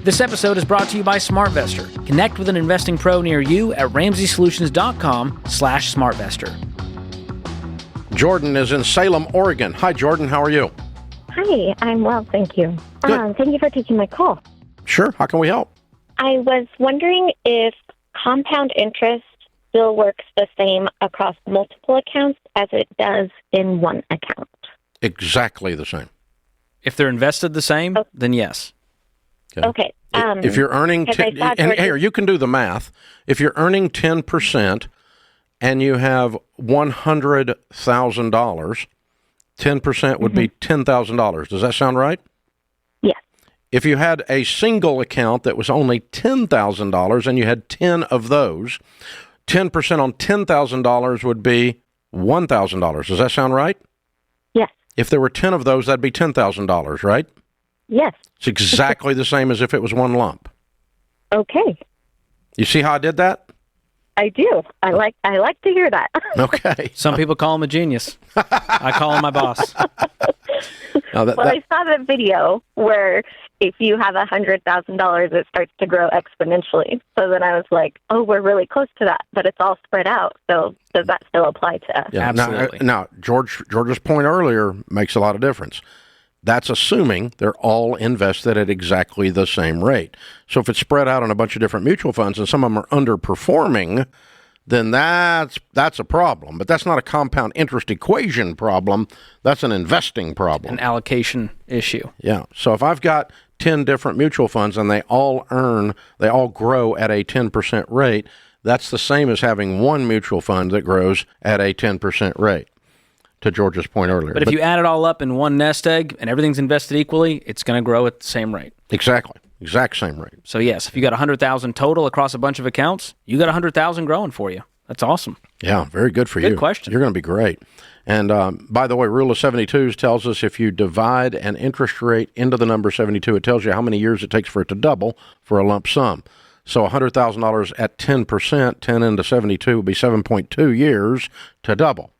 This episode is brought to you by SmartVestor. Connect with an investing pro near you at RamseySolutions.com/SmartVestor. Jordan is in Salem, Oregon. Hi, Jordan. How are you? Hi, I'm well, thank you. Thank you for taking my call. Sure. How can we help? I was wondering if compound interest still works the same across multiple accounts as it does in one account. Exactly the same. If they're invested the same, then yes. Okay. If you're earning, and here, you can do the math. If you're earning 10% and you have $100,000, 10% would be $10,000. Does that sound right? Yes. If you had a single account that was only $10,000 and you had 10 of those, 10% on $10,000 would be $1,000. Does that sound right? Yes. If there were 10 of those, that'd be $10,000, right? Yes. It's exactly the same as if it was one lump. Okay. You see how I did that? I do. I like to hear that. Okay. Some people call him a genius. I call him my boss. I saw the video where if you have $100,000, it starts to grow exponentially. So then I was like, oh, we're really close to that, but it's all spread out. So does that still apply to us? Yeah, absolutely. Now, George's point earlier makes a lot of difference. That's assuming they're all invested at exactly the same rate. So if it's spread out on a bunch of different mutual funds and some of them are underperforming, then that's a problem. But that's not a compound interest equation problem. That's an investing problem. An allocation issue. Yeah. So if I've got 10 different mutual funds and they all grow at a 10% rate, that's the same as having one mutual fund that grows at a 10% rate. To George's point earlier. But if you add it all up in one nest egg and everything's invested equally, it's going to grow at the same rate. Exactly. Exact same rate. So yes, if you got 100,000 total across a bunch of accounts, you got 100,000 growing for you. That's awesome. Yeah, very good for you. Good question. You're going to be great. And by the way, Rule of 72 tells us if you divide an interest rate into the number 72, it tells you how many years it takes for it to double for a lump sum. So $100,000 at 10%, 10 into 72 would be 7.2 years to double.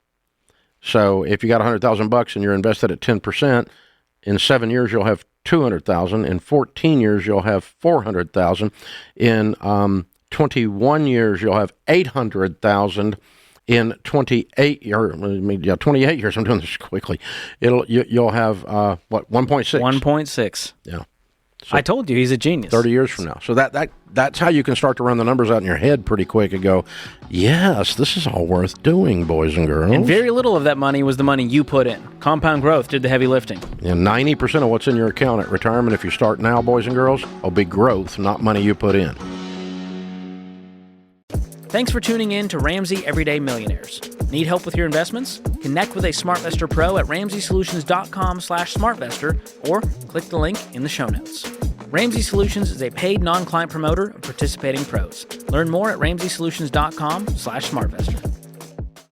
So if you got $100,000 and you're invested at 10%, in 7 years you'll have $200,000. In 14 years you'll have $400,000. In 21 years you'll have $800,000. In 28 years, I'm doing this quickly. You'll have 1.6. 1.6. Yeah. So I told you he's a genius. 30 years from now. So that's how you can start to run the numbers out in your head pretty quick and go, yes, this is all worth doing, boys and girls. And very little of that money was the money you put in. Compound growth did the heavy lifting. And 90% of what's in your account at retirement, if you start now, boys and girls, will be growth, not money you put in. Thanks for tuning in to Ramsey Everyday Millionaires. Need help with your investments? Connect with a SmartVestor Pro at RamseySolutions.com/SmartVestor or click the link in the show notes. Ramsey Solutions is a paid non-client promoter of participating pros. Learn more at RamseySolutions.com/SmartVestor.